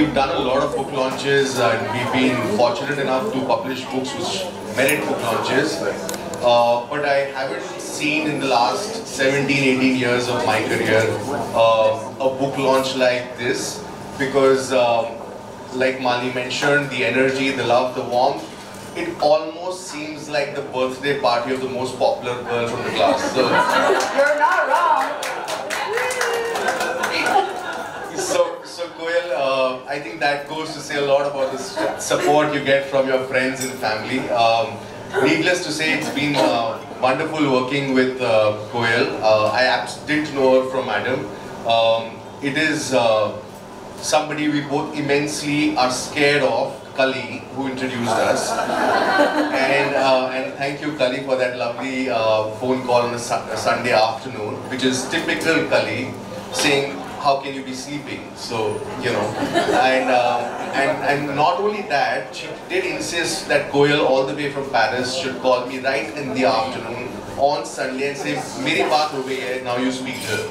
we've done a lot of book launches and we've been fortunate enough to publish books which merit book launches. But I haven't seen in the last 17, 18 years of my career a book launch like this, because like Mali mentioned, the energy, the love, the warmth, it almost seems like the birthday party of the most popular girl from the class. So, you're not wrong. So Koel, I think that goes to say a lot about the support you get from your friends and family. Needless to say, it's been wonderful working with Koel. I didn't know her from Adam. It is somebody we both immensely are scared of, Kali, who introduced us. And thank you, Kali, for that lovely phone call on a Sunday afternoon, which is typical Kali, saying, how can you be sleeping? So, you know, and not only that, she did insist that Koel all the way from Paris should call me right in the afternoon on Sunday and say, "Meri baat ho gayi hai, now you speak to her."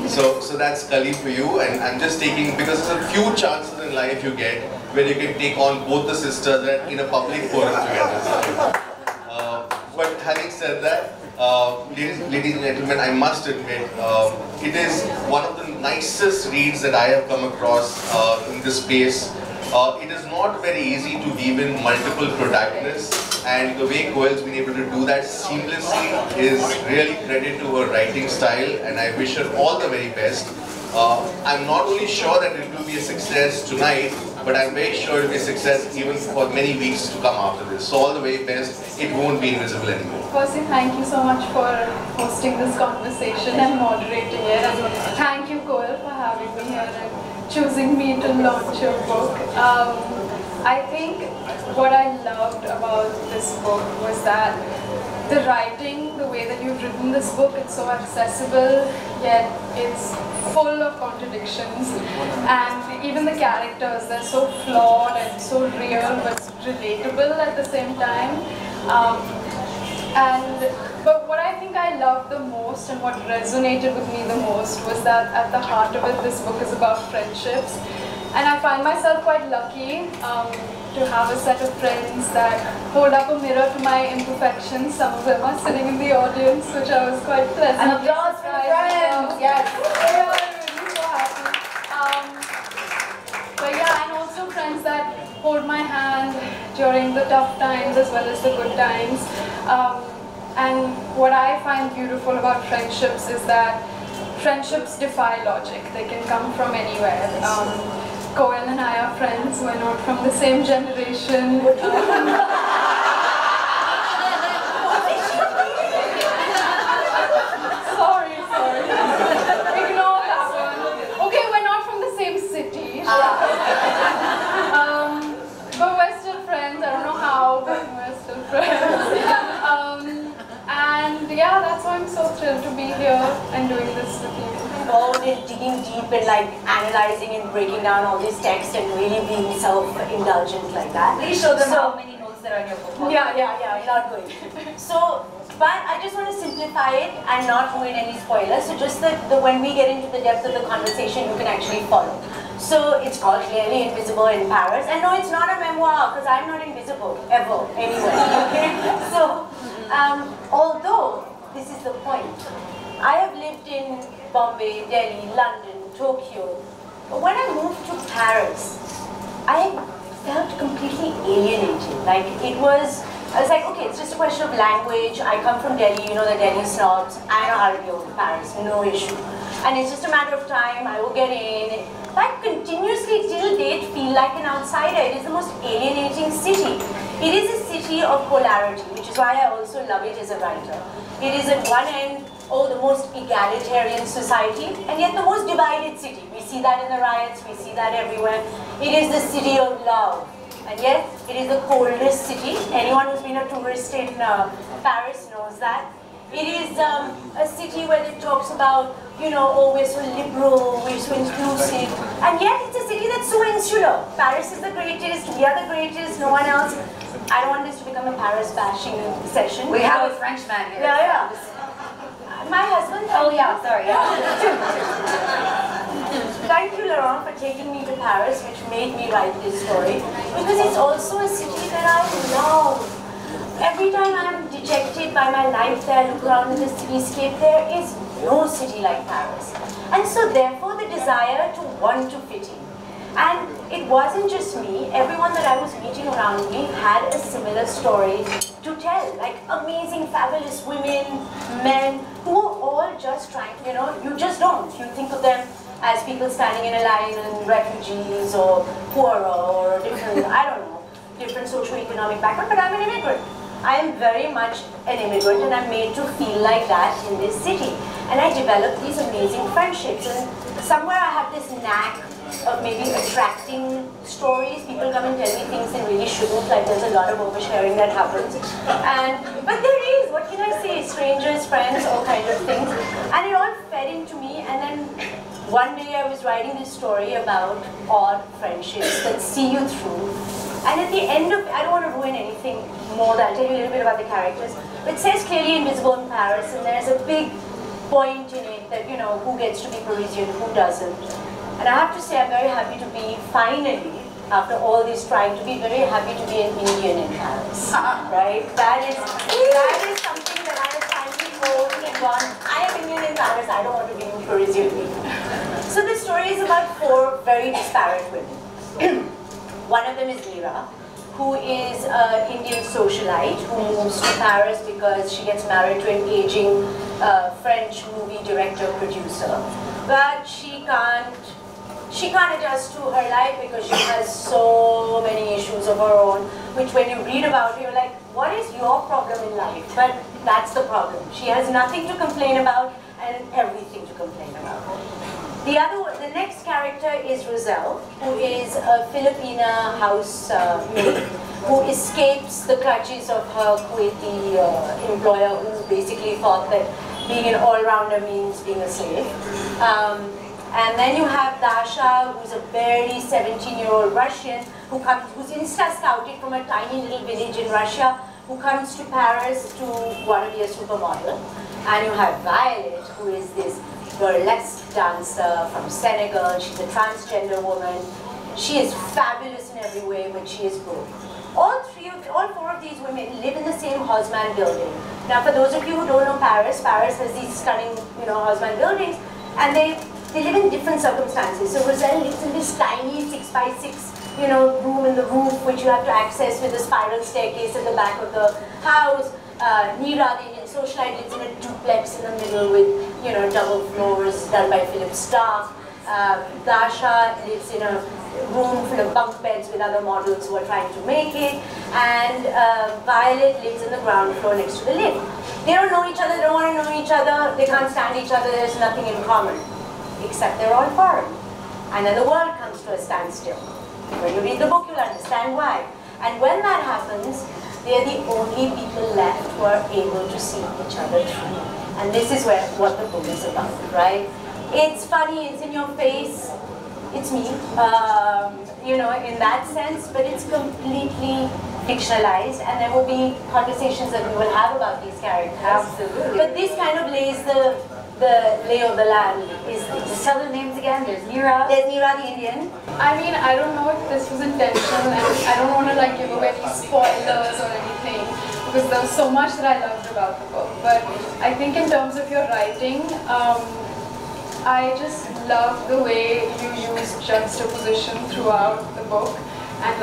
So that's Kali for you, and I'm just taking, because there's a few chances in life you get where you can take on both the sisters in a public forum together. But having said that, ladies and gentlemen, I must admit, it is one of the nicest reads that I have come across in this space. It is not very easy to weave in multiple protagonists, and the way Koel's been able to do that seamlessly is really credit to her writing style, and I wish her all the very best. I'm not only sure that it will be a success tonight, but I'm very sure it will be a success even for many weeks to come after this. So all the very best. It won't be invisible anymore. Firstly, thank you so much for hosting this conversation and moderating it. And thank you, Koel, for having me here and choosing me to launch your book. I think what I loved about this book was that the writing, the way that you've written this book, it's so accessible, yet it's full of contradictions. And even the characters, they're so flawed and so real, but relatable at the same time. But what I think I loved the most and what resonated with me the most was that at the heart of it, this book is about friendships. And I find myself quite lucky to have a set of friends that hold up a mirror to my imperfections. Some of them are sitting in the audience, which I was quite pleasant. And applause for the friends! Yes! Yeah, I'm really so happy. But yeah, and also friends that hold my hand during the tough times as well as the good times. And what I find beautiful about friendships is that friendships defy logic. They can come from anywhere. Koel and I are friends. We're not from the same generation. Sorry. Ignore that one. Okay, we're not from the same city. But we're still friends. I don't know how, but we're still friends. And yeah, that's why I'm so thrilled to be here and doing this with you. Digging deep and like analyzing and breaking down all these texts and really being self-indulgent like that. Please show them how many notes there are in your book. Yeah, not good. So, but I just want to simplify it and not ruin any spoilers. So just when we get into the depth of the conversation, you can actually follow. So it's called Clearly Invisible in Paris. And no, it's not a memoir because I'm not invisible ever, anyway. Okay? So, although this is the point, I have lived in Bombay, Delhi, London, Tokyo. But when I moved to Paris, I felt completely alienated. Like I was like, okay, it's just a question of language. I come from Delhi, you know the Delhi snobs. I know how to deal with Paris, no issue. And it's just a matter of time, I will get in. I continuously till date feel like an outsider. It is the most alienating city. It is a city of polarity, which is why I also love it as a writer. It is at one end, the most egalitarian society, and yet the most divided city. We see that in the riots, we see that everywhere. It is the city of love, and yet it is the coldest city. Anyone who's been a tourist in Paris knows that. It is a city where it talks about, you know, oh, we're so liberal, we're so inclusive, and yet it's a city that's so insular. Paris is the greatest, we are the greatest, no one else. I don't want this to become a Paris bashing session. We have a French man here. Yeah. My husband? Oh yeah, sorry. thank you, Laurent, for taking me to Paris, which made me write this story. Because it's also a city that I love. Every time I'm dejected by my life there, I look around in the cityscape, there is no city like Paris. And so therefore the desire to want to fit in. And it wasn't just me, everyone that I was meeting around me had a similar story to tell. Like amazing, fabulous women, men, who are all just trying, you just don't. You think of them as people standing in a line and refugees or poorer or different, I don't know, different socio-economic background, but I'm an immigrant. I am very much an immigrant and I'm made to feel like that in this city. And I developed these amazing friendships, and somewhere I have this knack of maybe attracting stories. People come and tell me things they really shouldn't, like there's a lot of oversharing that happens. But there is, what can I say, strangers, friends, all kinds of things. And it all fed into me, and then one day I was writing this story about odd friendships that see you through. And at the end of, I don't want to ruin anything more, I'll tell you a little bit about the characters. But it says clearly Invisible in Paris, and there's a big point in it that, who gets to be Parisian, who doesn't. And I have to say, I'm very happy to be, finally, after all this trying to be, very happy to be an Indian in Paris, right? That is something that I have finally told and gone, I am Indian in Paris, I don't want to be in Parisian people. So the story is about 4 very disparate women. One of them is Meera, who is an Indian socialite who moves to Paris because she gets married to an aging French movie director producer. But she can't adjust to her life because she has so many issues of her own, which when you read about it, you're like, what is your problem in life? But that's the problem. She has nothing to complain about and everything to complain about. The next character is Roselle, who is a Filipina housemaid who escapes the clutches of her Kuwaiti employer, who basically thought that being an all-rounder means being a slave. And then you have Dasha, who's a barely 17-year-old Russian who's insta-scouted from a tiny little village in Russia, who comes to Paris to want to be a supermodel. And you have Violet, who is this burlesque dancer from Senegal. She's a transgender woman. She is fabulous in every way, but she is broke. All 4 of these women live in the same Haussmann building. Now, for those of you who don't know Paris, Paris has these stunning, Haussmann buildings, and they live in different circumstances. So Roselle lives in this tiny 6x6, room in the roof, which you have to access with a spiral staircase at the back of the house. Neera, the Indian socialite, lives in a duplex in the middle with, double floors done by Philip Starr. Dasha lives in a room full of bunk beds with other models who are trying to make it. And Violet lives in the ground floor next to the lift. They don't know each other, they don't want to know each other, they can't stand each other, there's nothing in common. Except they're all foreign. And then the world comes to a standstill. When you read the book, you'll understand why. And when that happens, they're the only people left who are able to see each other through. And this is what the book is about, right? It's funny, it's in your face, it's me, in that sense, but it's completely fictionalized, and there will be conversations that we will have about these characters. Absolutely. But this kind of lays the lay of the land. Just tell the names again. There's Neera. There's Neera the Indian. I mean, I don't know if this was intentional, and I don't want to give away any spoilers or anything, because there was so much that I loved about the book. But I think in terms of your writing, I just love the way you use juxtaposition throughout the book. And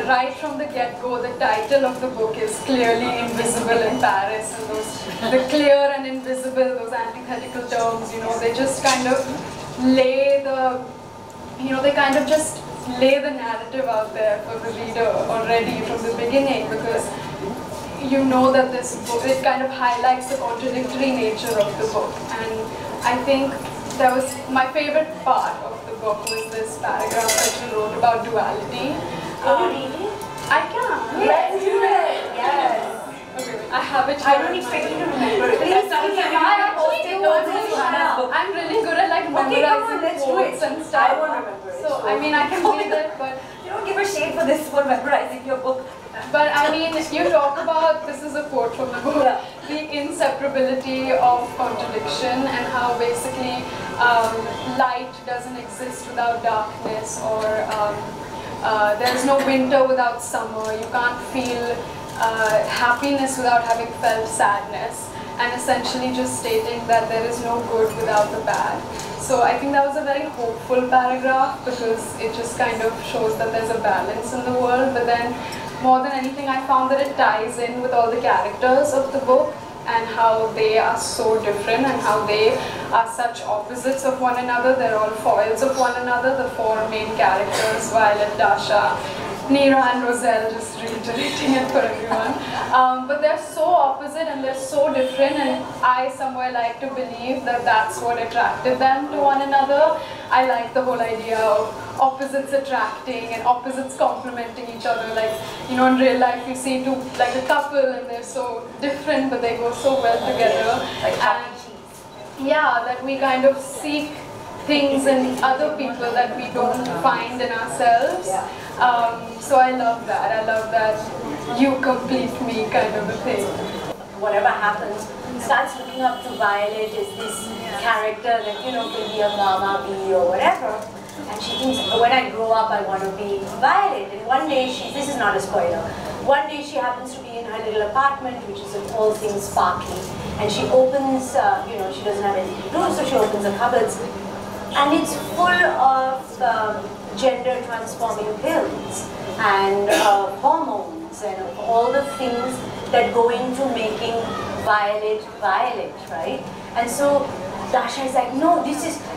right from the get-go, the title of the book is clearly Invisible in Paris, and the clear and invisible, those antithetical terms, they just kind of lay the narrative out there for the reader already from the beginning, because you know that this book, it kind of highlights the contradictory nature of the book. And I think that was my favorite part of the book, was this paragraph that you wrote about duality. Can you read it? I can. Let's do it. Yes. Okay, I have it here. I don't expect you to remember it. Please tell me. I actually do. I'm really good at memorizing quotes and stuff. I won't remember it. So I mean, I can read it, but You don't give a shade for this for memorizing your book. But I mean, you talk about, this is a quote from the book, the inseparability of contradiction, and how basically light doesn't exist without darkness, or there's no winter without summer. You can't feel happiness without having felt sadness, and essentially just stating that there is no good without the bad. So I think that was a very hopeful paragraph, because it just kind of shows that there's a balance in the world. But then more than anything, I found that it ties in with all the characters of the book and how they are so different and how they are such opposites of one another. They're all foils of one another, the four main characters, Violet, Dasha, Neera and Roselle, just reiterating it for everyone. But they're so opposite and they're so different, and I somewhere like to believe that that's what attracted them to one another. I like the whole idea of opposites attracting and opposites complementing each other. Like, you know, in real life you see two, like a couple, and they're so different but they go so well together. And yeah, that we kind of seek things in other people that we don't find in ourselves. So I love that. I love that you complete me kind of a thing. Whatever happens, starts looking up to Violet as this character that, you know, can be a mama bee or whatever. And she thinks, when I grow up, I want to be Violet. And one day, this is not a spoiler, one day she happens to be in her little apartment, which is all things sparkly. And she opens, you know, she doesn't have anything to do, so she opens the cupboards. And it's full of gender transforming pills and hormones and all the things that go into making Violet, right? And so Dasha is like, no,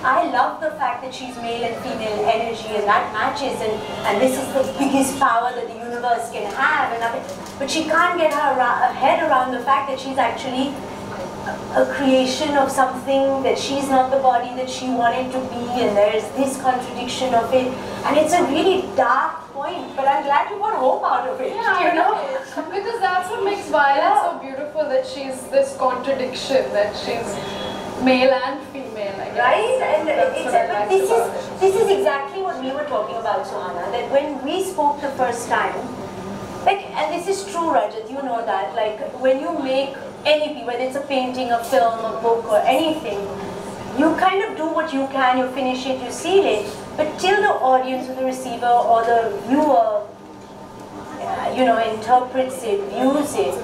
I love the fact that she's male and female energy, and that matches, and this is the biggest power that the universe can have, but she can't get her head around the fact that she's actually a creation of something, that she's not the body that she wanted to be, and there's this contradiction of it, and it's a really dark point, but I'm glad you got hope out of it. Yeah, you know? Because that's what makes Violet so beautiful, that she's this contradiction, that she's male and female, I guess. Right? And this is exactly what we were talking about, Suhana, that when we spoke the first time, like, and this is true, Rajat, you know that, like, when you make anything, whether it's a painting, a film, a book, or anything, you kind of do what you can, you finish it, you seal it, but till the audience or the receiver or the viewer, you know, interprets it, views it,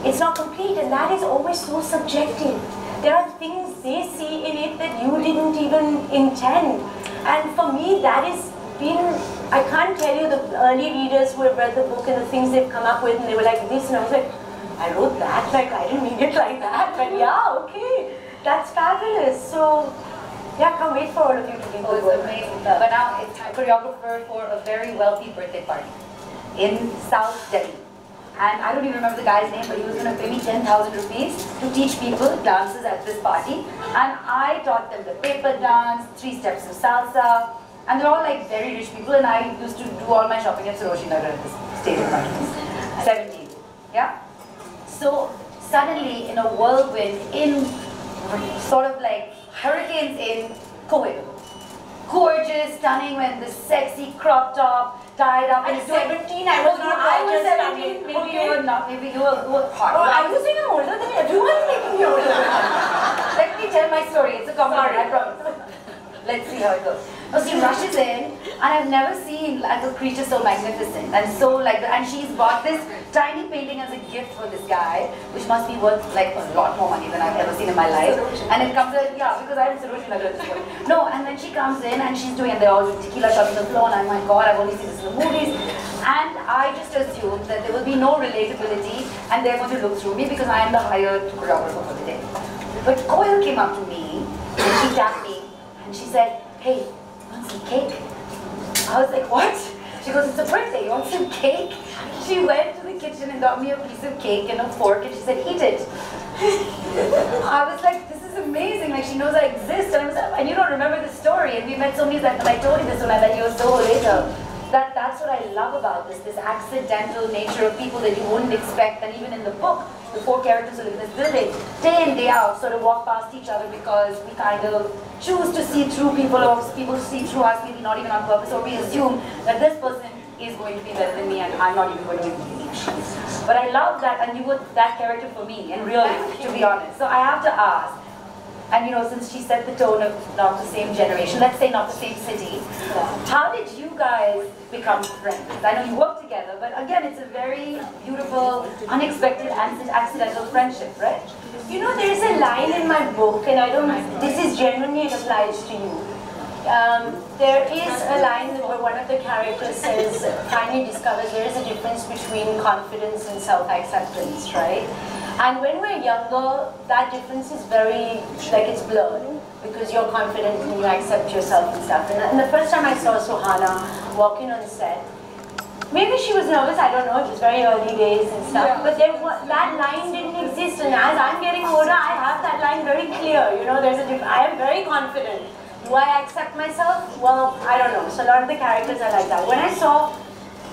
it's not complete, and that is always so subjective. There are things they see in it that you didn't even intend, and for me that has been, I can't tell you the early readers who have read the book and the things they've come up with, and they were like this, and I was like, I wrote that, like I didn't mean it like that, but yeah, okay, that's fabulous. So yeah, can't wait for all of you to read the book. It's amazing. But now it's choreographer for a very wealthy birthday party in South Delhi. And I don't even remember the guy's name, but he was going to pay me 10,000 rupees to teach people dances at this party. And I taught them the paper dance, 3 steps of salsa, and they're all like very rich people, and I used to do all my shopping at Sarojini Nagar at this stage of my life. 17, yeah? So suddenly in a whirlwind, in sort of like hurricanes in Koel, gorgeous, stunning, when the sexy crop top, tied up. At 17, I was not. I was Stunning. 17. Maybe you were not. Maybe you were hot. Oh, I was saying I'm older than everyone's making me older. Let me tell my story. It's a comedy, I promise. Let's see how it goes. So she rushes in, and I've never seen like a creature so magnificent and so like, and she's bought this tiny painting as a gift for this guy, which must be worth like a lot more money than I've ever seen in my life. And it comes in, yeah, because I'm Sarojini Nagar at this point. No, and then she comes in and she's doing, and they're all tequila shots on the floor, and I'm like, God, I've only seen this in the movies. And I just assumed that there will be no relatability, and they're going to look through me because I am the hired choreographer for the day. But Koel came up to me, and she tapped me, and she said, hey, want some cake? I was like, what? She goes, it's a birthday, you want some cake? She went to the kitchen and got me a piece of cake and a fork, and she said, eat it. I was like, this is amazing, like she knows I exist, and I was like, and you don't remember the story, and we met so many times, and I told you this when I met you so later. That's what I love about this accidental nature of people that you wouldn't expect, and even in the book, the 4 characters who live in this building, day in, day out, sort of walk past each other because we kind of choose to see through people, or people see through us, maybe not even on purpose, or we assume that this person is going to be better than me and I'm not even going to be. But I love that, and you were that character for me, and really, to be honest. So I have to ask, And since she set the tone of not the same generation, let's say not the same city, how did you guys become friends? I know you work together, but again, it's a very beautiful, unexpected, accidental friendship, right? There's a line in my book, and this is genuinely, it applies to you. There is a line where one of the characters says, finally discovers there is a difference between confidence and self-acceptance, right? And when we're younger, that difference is very, it's blurred, because you're confident and you accept yourself and stuff. And the first time I saw Suhana walking on set, maybe she was nervous, I don't know, it was very early days and stuff, but that line didn't exist, and as I'm getting older, I have that line very clear, I am very confident. Do I accept myself? Well, I don't know, so a lot of the characters are like that. When I saw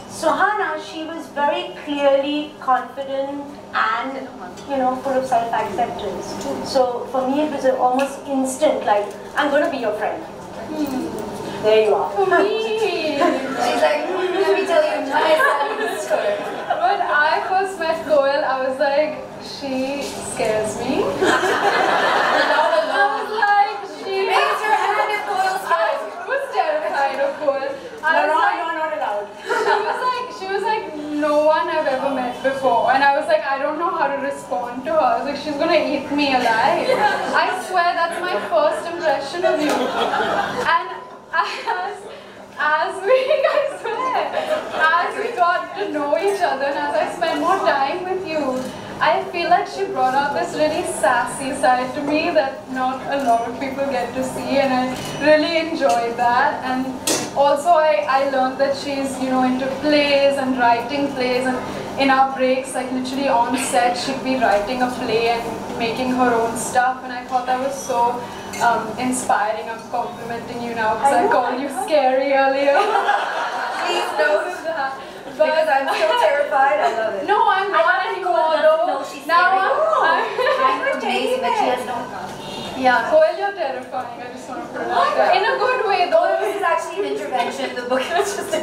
Suhana, she was very clearly confident and, full of self-acceptance. So for me, it was almost instant, I'm going to be your friend. There you are. For me, she's like, let me tell you my side of the story. When I first met Koel, I was like, she scares me. I was like, she... Raise your hand if Koel scares you. I was terrified of Koel. You're not allowed. She was like, no one I've ever met before. And I was like, I don't know how to respond to her. I was like, she's gonna eat me alive. I swear that's my first impression of you. And as we got to know each other and as I spent more time with you, I feel like she brought out this really sassy side to me that not a lot of people get to see, and I really enjoyed that. And also I learned that she's into plays and writing plays, and in our breaks, literally on set, she'd be writing a play and making her own stuff, and I thought that was so inspiring. I'm complimenting you now because I called you scary earlier. Please note that. Because I'm so terrified, I love it. No, I'm not anymore though. No, she's now I'm amazing that she has no... Yeah, Koel, you're terrifying. I just want to put it out there. In a good way though. Oh, this is actually an intervention. The book is just a...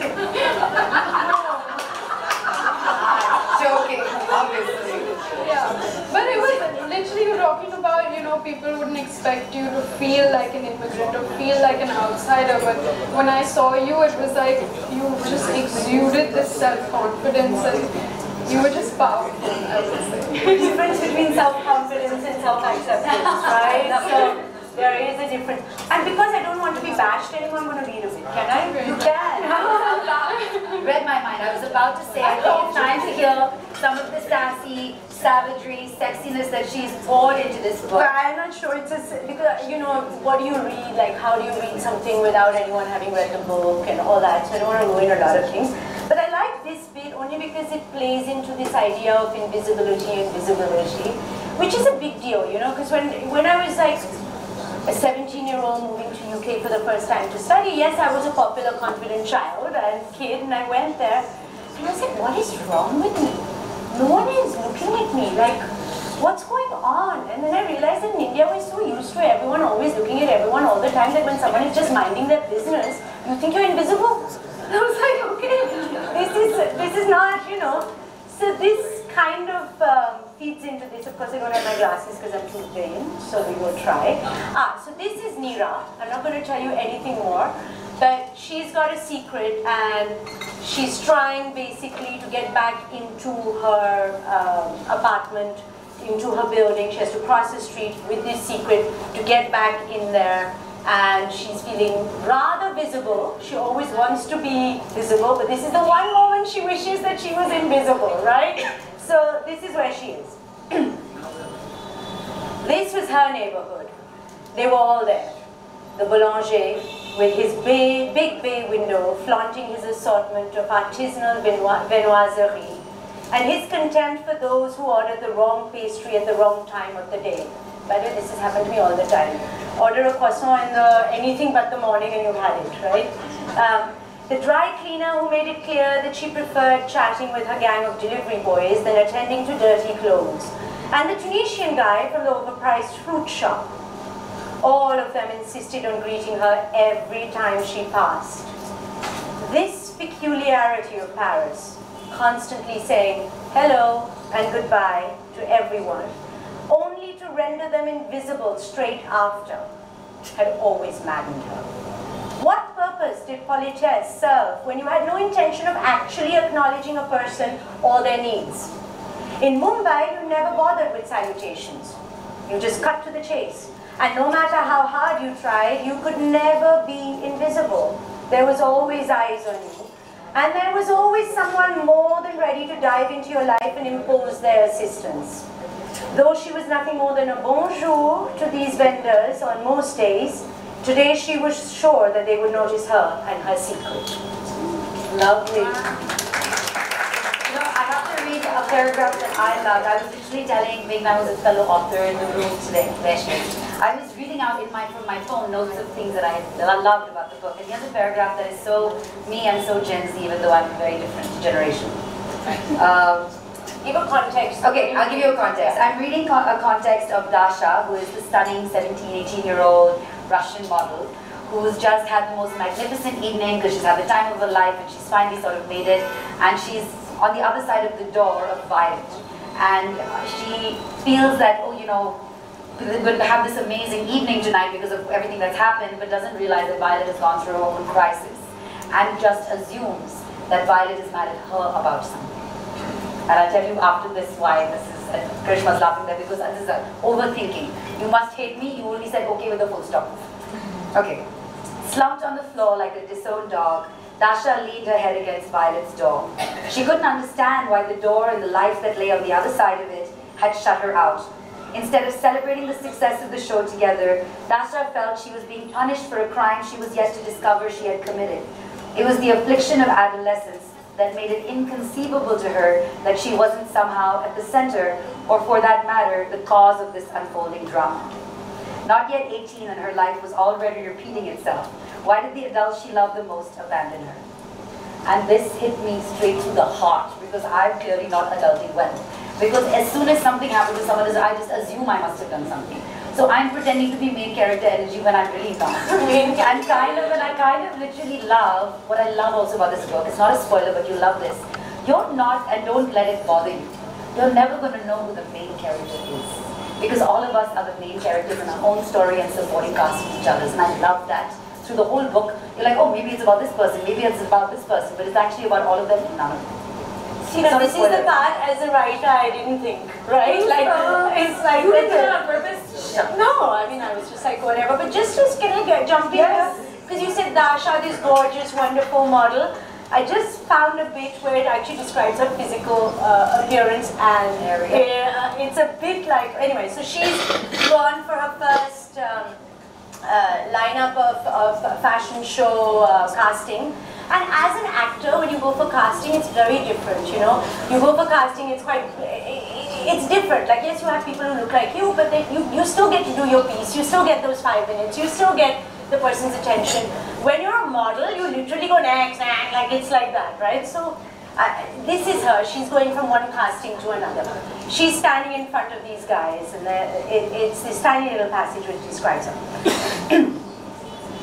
Joking, obviously. Yeah, but it was literally you're talking about, people wouldn't expect you to feel like an immigrant or feel like an outsider, but when I saw you, it was like you just exuded this self-confidence and you were just powerful, I would say. The difference between self-confidence and self-acceptance, right? So there is a difference. And because I don't want to be bashed anymore, I'm going to read a bit. Can I? You can. Read my mind. I was about to say, I think it's time to hear some of the sassy, savagery, sexiness that she's poured into this book. But I'm not sure it's because, what do you read? How do you read something without anyone having read the book and all that? So I don't want to ruin a lot of things. But I like this bit only because it plays into this idea of invisibility and visibility, which is a big deal, because when I was a 17-year-old moving to UK for the first time to study, yes, I was a popular, confident child and kid, and I went there, and I said, what is wrong with me? No one is looking at me, what's going on? And then I realized that in India we're so used to everyone always looking at everyone all the time that when someone is just minding their business, you think you're invisible. And I was like, okay, this is not, So this kind of feeds into this. Of course, I don't have my glasses because I'm too vain, so we will try. So this is Neera. I'm not going to tell you anything more, but she's got a secret and she's trying basically to get back into her apartment, into her building. She has to cross the street with this secret to get back in there. And she's feeling rather visible. She always wants to be visible, but this is the one moment she wishes that she was invisible, right? So this is where she is. This was her neighborhood. They were all there. The boulanger with his big bay window flaunting his assortment of artisanal viennoiserie, and his contempt for those who ordered the wrong pastry at the wrong time of the day. By the way, this has happened to me all the time. Order a croissant in anything but the morning and you've had it, right? The dry cleaner who made it clear that she preferred chatting with her gang of delivery boys than attending to dirty clothes. And the Tunisian guy from the overpriced fruit shop. All of them insisted on greeting her every time she passed. This peculiarity of Paris, constantly saying hello and goodbye to everyone, only to to render them invisible straight after had always maddened her. What purpose did politesse serve when you had no intention of actually acknowledging a person or their needs? In Mumbai, you never bothered with salutations. You just cut to the chase. And no matter how hard you tried, you could never be invisible. There was always eyes on you. And there was always someone more than ready to dive into your life and impose their assistance. Though she was nothing more than a bonjour to these vendors on most days, today she was sure that they would notice her and her secret. Lovely. You know, I have to read a paragraph that I loved. I was literally telling Meghna, I was a fellow author in the room today, I was reading out from my phone notes of things that I loved about the book. And here's a paragraph that is so me and so Gen Z, even though I'm a very different generation. Give a context. Okay, I'll give you a context. I'm reading a context of Dasha, who is the stunning 17, 18-year-old Russian model, who's just had the most magnificent evening because she's had the time of her life and she's finally sort of made it. And she's on the other side of the door of Violet. And she feels that, oh, you know, we're going to have this amazing evening tonight because of everything that's happened, but doesn't realize that Violet has gone through her own crisis and just assumes that Violet is mad at her about something. And I'll tell you after this why this is, and Karishma's laughing there because this is overthinking. You must hate me, you only said okay with a full stop. Okay. Slumped on the floor like a disowned dog, Dasha leaned her head against Violet's door. She couldn't understand why the door and the life that lay on the other side of it had shut her out. Instead of celebrating the success of the show together, Dasha felt she was being punished for a crime she was yet to discover she had committed. It was the affliction of adolescence that made it inconceivable to her that she wasn't somehow at the center, or for that matter, the cause of this unfolding drama. Not yet 18 and her life was already repeating itself. Why did the adults she loved the most abandon her? And this hit me straight to the heart because I'm clearly not adulting well. Because as soon as something happens to someone, I just assume I must have done something. So I'm pretending to be main character energy when I'm really not. And I kind of literally love, what I love also about this book, it's not a spoiler, but you love this. You're not, and don't let it bother you. You're never going to know who the main character is. Because all of us are the main characters in our own story and supporting cast with each other's. And I love that. Through the whole book, you're like, oh, maybe it's about this person, maybe it's about this person, but it's actually about all of them and none of them. See, now this is the part as a writer I didn't think, right? Like, it's like... You did it on purpose? No, I mean, I was just like, whatever. But just can I jump in here? Because you said Dasha, this gorgeous, wonderful model. I just found a bit where it actually describes her physical appearance and it's a bit like... Anyway, so she's gone for her first lineup of fashion show casting. And as an actor, when you go for casting, it's very different, you know. You go for casting, it's different. Like, yes, you have people who look like you, but then you still get to do your piece. You still get those 5 minutes. You still get the person's attention. When you're a model, you literally go next, like it's like that, right? So this is her. She's going from one casting to another. She's standing in front of these guys, and it's this tiny little passage which describes her.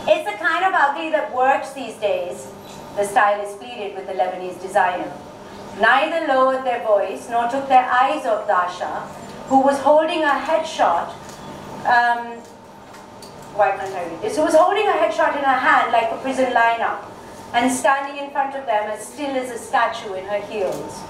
It's the kind of ugly that works these days, the stylist pleaded with the Lebanese designer. Neither lowered their voice nor took their eyes off Dasha, who was holding a headshot. Why can't I read this? Who was holding a headshot in her hand like a prison lineup, and standing in front of them as still as a statue in her heels.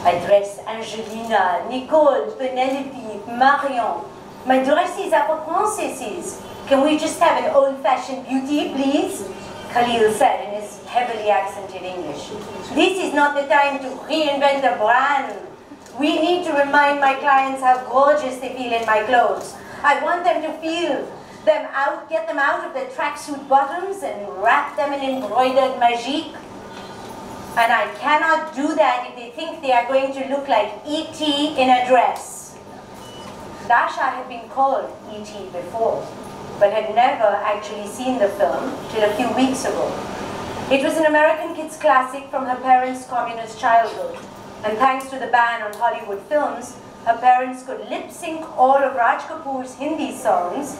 I dress Angelina, Nicole, Penelope, Marion. My dresses are for princesses. Can we just have an old-fashioned beauty, please? Khalil said in his heavily accented English. This is not the time to reinvent a brand. We need to remind my clients how gorgeous they feel in my clothes. I want them to feel them out, get them out of their tracksuit bottoms and wrap them in embroidered magique. And I cannot do that if they think they are going to look like E.T. in a dress. Dasha had been called E.T. before, but had never actually seen the film till a few weeks ago. It was an American kids' classic from her parents' communist childhood, and thanks to the ban on Hollywood films, her parents could lip-sync all of Raj Kapoor's Hindi songs,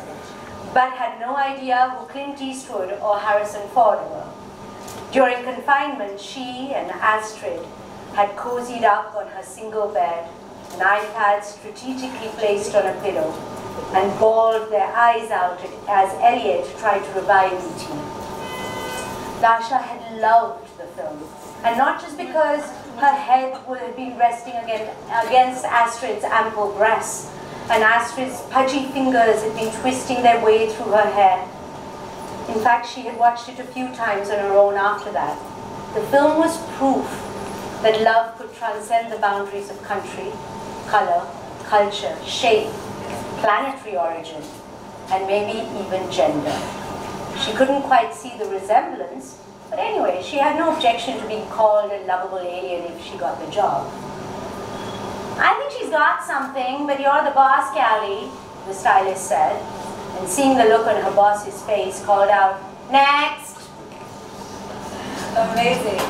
but had no idea who Clint Eastwood or Harrison Ford were. During confinement, she and Astrid had cozied up on her single bed, an iPad strategically placed on a pillow, and bawled their eyes out as Elliot tried to revive E.T. Dasha had loved the film, and not just because her head would have been resting against Astrid's ample breasts, and Astrid's pudgy fingers had been twisting their way through her hair. In fact, she had watched it a few times on her own after that. The film was proof that love could transcend the boundaries of country, color, culture, shape, planetary origin, and maybe even gender. She couldn't quite see the resemblance, but anyway, she had no objection to being called a lovable alien if she got the job. I think she's got something, but you're the boss, Callie, the stylist said, and seeing the look on her boss's face, called out, "Next!" Amazing.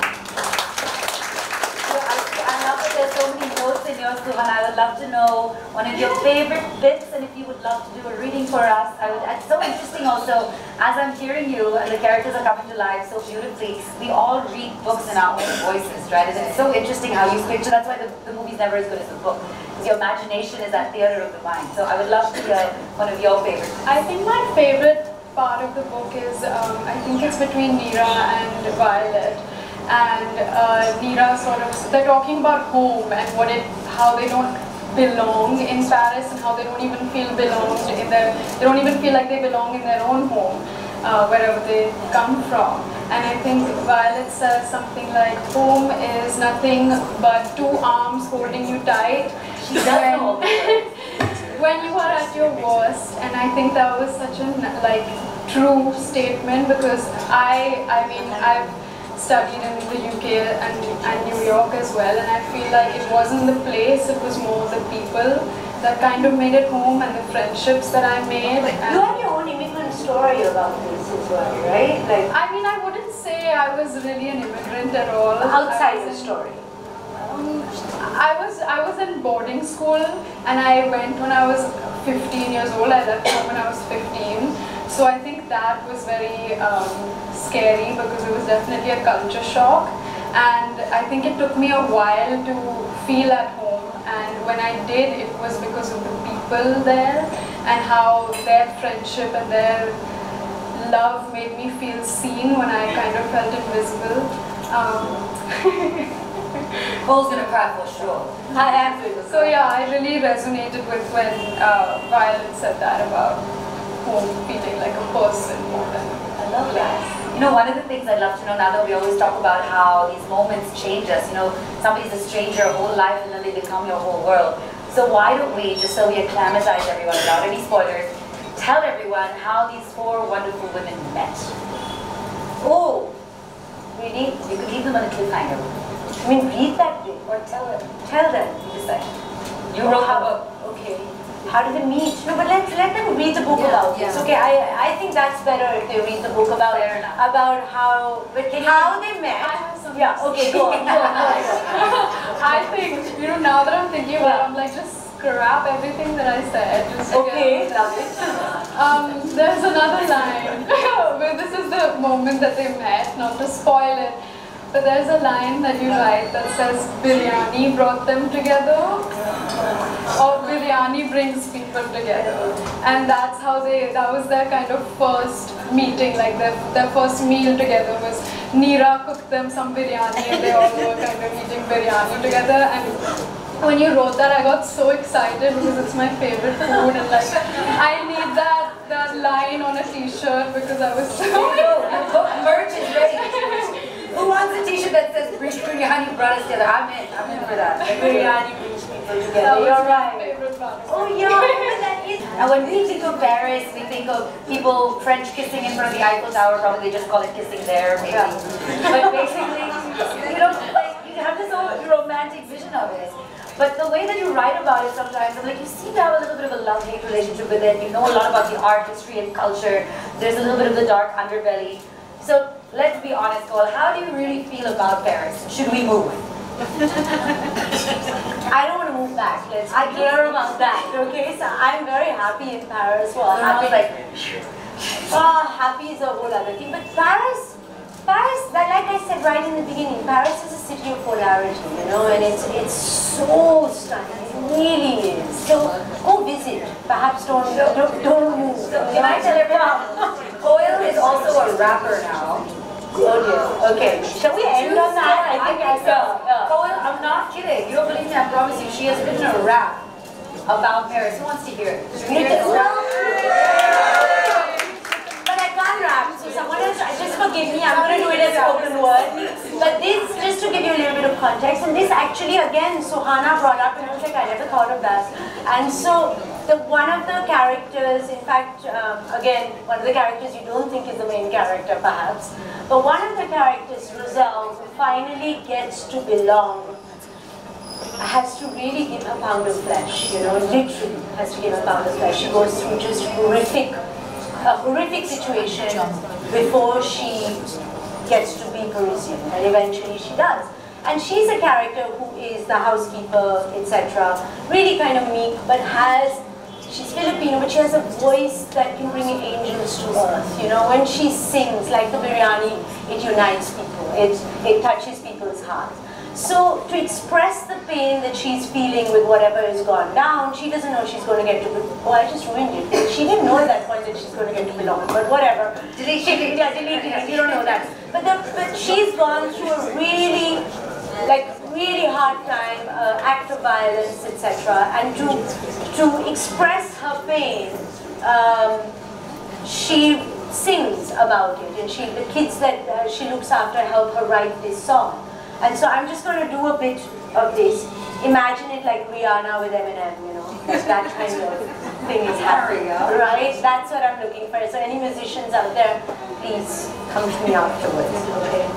So I love that there's so many notes in yours, Suhana. I would love to know one of your favorite bits, and if you would love to do a reading for us. It's so interesting also, as I'm hearing you, and the characters are coming to life so beautifully, we all read books in our own voices, right? And it's so interesting how you picture, that's why the movie's never as good as the book. Because your imagination is that theater of the mind. So I would love to hear one of your favorites. I think my favorite part of the book is, I think it's between Neera and Violet. And Neera sort of, they're talking about home and how they don't belong in Paris, and how they don't even feel belonged in they don't even feel like they belong in their own home, wherever they come from. And I think Violet says something like, home is nothing but two arms holding you tight. She does know. When you are at your worst. And I think that was such a true statement, because I mean I've studied in the UK and New York as well, and I feel like it wasn't the place, it was more the people that kind of made it home, and the friendships that I made. And you have your own immigrant story about this as well, right? I mean, I wouldn't say I was really an immigrant at all. Outside the story. I was in boarding school, and I went when I was 15 years old. I left home when I was 15. So I think that was very scary, because it was definitely a culture shock. And I think it took me a while to feel at home. And when I did, it was because of the people there, and how their friendship and their love made me feel seen when I kind of felt invisible. Koel's gonna cry for sure. I am doing So yeah, I really resonated with when Violet said that about home feeling like a person more than. I love that. You know, one of the things I'd love to know now that we always talk about how these moments change us. You know, somebody's a stranger a whole life and then they become your whole world. So why don't we, just so we acclimatize everyone without any spoilers, tell everyone how these four wonderful women met. Oh, really? You could leave them on a cliffhanger. I mean, read that bit or tell them. Tell them. You decide. You wrote the book. Okay. How did they meet? No, but let them read the book about this. Okay, I think that's better if they read the book about how they met. I have some. Yeah. Okay. Go on. I think, you know, now that I'm thinking about it, I'm like, just scrap everything that I said. Just Okay. Love it. There's another line where this is the moment that they met. Not to spoil it, but there's a line that you write that says biryani brought them together, or biryani brings people together. And that's how that was their kind of first meeting, like their first meal together was Neera cooked them some biryani, and they all were kind of eating biryani together. And when you wrote that, I got so excited because it's my favorite food, and like I need that line on a t-shirt because I was so Merch is ready. Who wants a t-shirt that says biryani brought us together? I'm in for that. Biryani brings people together. That was You're my right. favorite part. Oh yeah, that is. And when we think of Paris, we think of people French kissing in front of the Eiffel Tower. Probably they just call it kissing there, maybe. But basically, you know, like you have this whole romantic vision of it. But the way that you write about it sometimes, I'm like, you seem to have a little bit of a love-hate relationship with it. You know a lot about the art, history, and culture. There's a little bit of the dark underbelly. So let's be honest, Koel, how do you really feel about Paris? Should we move? I don't want to move back. Let's be clear about that. Okay, so I'm very happy in Paris. Well, happy happy is a whole other thing. But Paris, like I said right in the beginning, Paris is a city of polarity, you know, and it's so stunning. It's really is. So go visit. Perhaps don't move. So can I tell everyone, Koel is also a rapper now. Oh dear. Okay. Shall we end on that? I think so. Koel, I'm not kidding. You don't believe me, I promise you. She has written a rap about Paris. Who wants to hear it? Should we hear this rap? But I can't rap, so someone else, just forgive me, I'm going to do it as spoken word. But this, just to give you a little bit of context, and this actually, again, Suhana brought up, and I was like, I never thought of that. And so, one of the characters, in fact, again, one of the characters you don't think is the main character, perhaps, but one of the characters, Roselle, who finally gets to belong, has to really give her pound of flesh, you know, literally has to give her pound of flesh. She goes through just a horrific situation before she gets to be Parisian, and eventually she does. And she's a character who is the housekeeper, etc. Really kind of meek, but she's Filipino, but she has a voice that can bring angels to earth. You know, when she sings, like the biryani, it unites people, it touches people's hearts. So to express the pain that she's feeling with whatever has gone down, she doesn't know she's going to get to belong. Oh, I just ruined it. She didn't know at that point that she's going to get to belong, but whatever. Delete it. You don't know that. But she's gone through a really hard time, act of violence, etc. And to express her pain, she sings about it, and the kids that she looks after help her write this song. And so I'm just going to do a bit of this. Imagine it like Rihanna with Eminem, you know, that kind of thing is happening, right? That's what I'm looking for. So any musicians out there, please come to me afterwards, okay?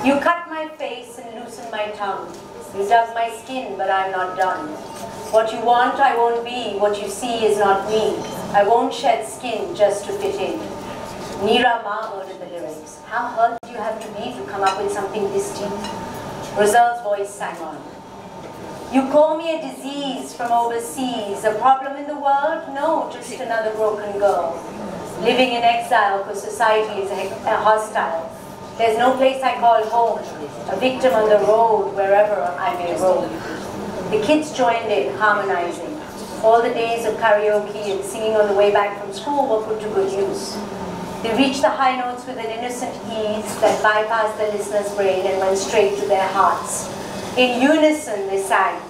You cut my face and loosen my tongue. You dug my skin, but I'm not done. What you want, I won't be. What you see is not me. I won't shed skin just to fit in. Neera Ma ordered the lyrics. How hurt do you have to be to come up with something this deep? Roselle's voice sang on. You call me a disease from overseas, a problem in the world? No, just another broken girl. Living in exile because society is hostile. There's no place I call home, a victim on the road wherever I may roam. The kids joined in, harmonizing. All the days of karaoke and singing on the way back from school were put to good use. They reached the high notes with an innocent ease that bypassed the listener's brain and went straight to their hearts. In unison they sang,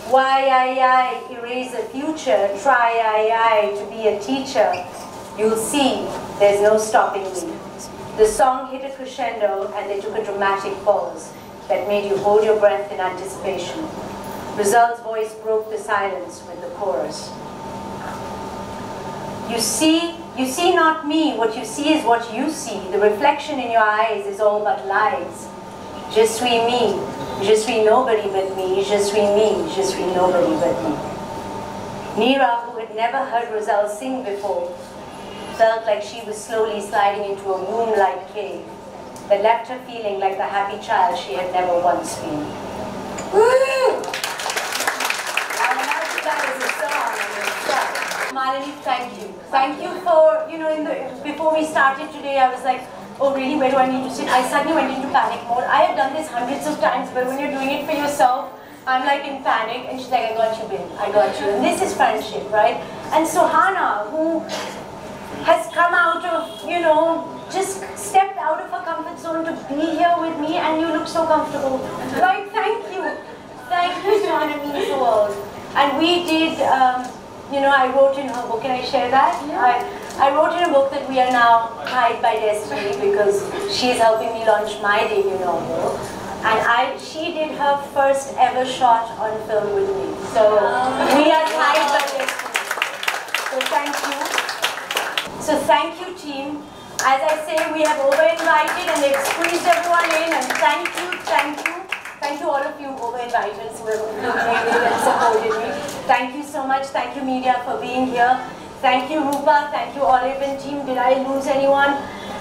why I erase a future, try I to be a teacher. You'll see, there's no stopping me. The song hit a crescendo and they took a dramatic pause that made you hold your breath in anticipation. Roselle's voice broke the silence with the chorus. You see not me, what you see is what you see. The reflection in your eyes is all but lies. Je suis me, je suis nobody but me, je suis me, je suis nobody but me. Neera, who had never heard Roselle sing before, felt like she was slowly sliding into a womb-like cave that left her feeling like the happy child she had never once been. Woo! Malini, thank you. Thank you for, you know, before we started today, I was like, oh really, where do I need to sit? I suddenly went into panic mode. I have done this hundreds of times, but when you're doing it for yourself, I'm like in panic, and she's like, I got you, babe, I got you. And this is friendship, right? And Suhana, who has come out of, you know, just stepped out of her comfort zone to be here with me, and you look so comfortable. Like, thank you. Thank you, Suhana, means the world. And we did, you know, I wrote in her book, can I share that? Yeah. I wrote in a book that we are now tied by destiny because she's helping me launch my debut novel. And she did her first ever shot on film with me. So we are tied by destiny. So thank you. So thank you, team. As I say, we have over-invited and they've squeezed everyone in, and thank you. Thank you all of you over-inviters who have looked me and supported me. Thank you so much. Thank you, media, for being here. Thank you, Rupa. Thank you, Olive and team. Did I lose anyone?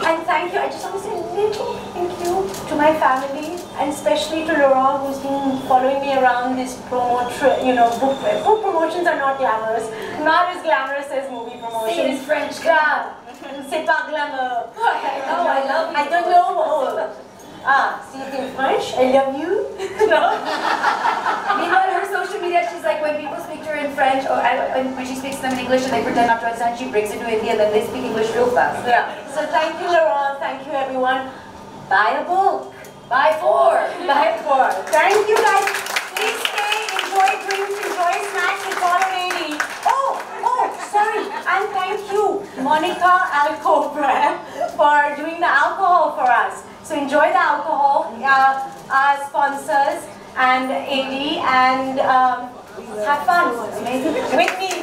And thank you. I just want to say a little thank you to my family, and especially to Laurent, who's been following me around this promo trip. You know, book promotions are not glamorous. Not as glamorous as movie promotions. See, it's French. Yeah. C'est pas glamour. Oh, I love you. I don't know. See it in French. I love you. No? Meanwhile, her social media, she's like, when people speak to her in French, or when she speaks to them in English and they pretend not to understand, she breaks into Hindi and then they speak English real fast. Yeah. So thank you, Laurent. Thank you, everyone. Buy a book. Buy 4. Buy 4. Thank you, guys. Please stay. Enjoy drinks. Enjoy snacks. It's all ready. Oh, sorry. And thank you, Monica Alcobrand, for doing the alcohol for us. So enjoy the alcohol, our sponsors and AD, and have fun with me.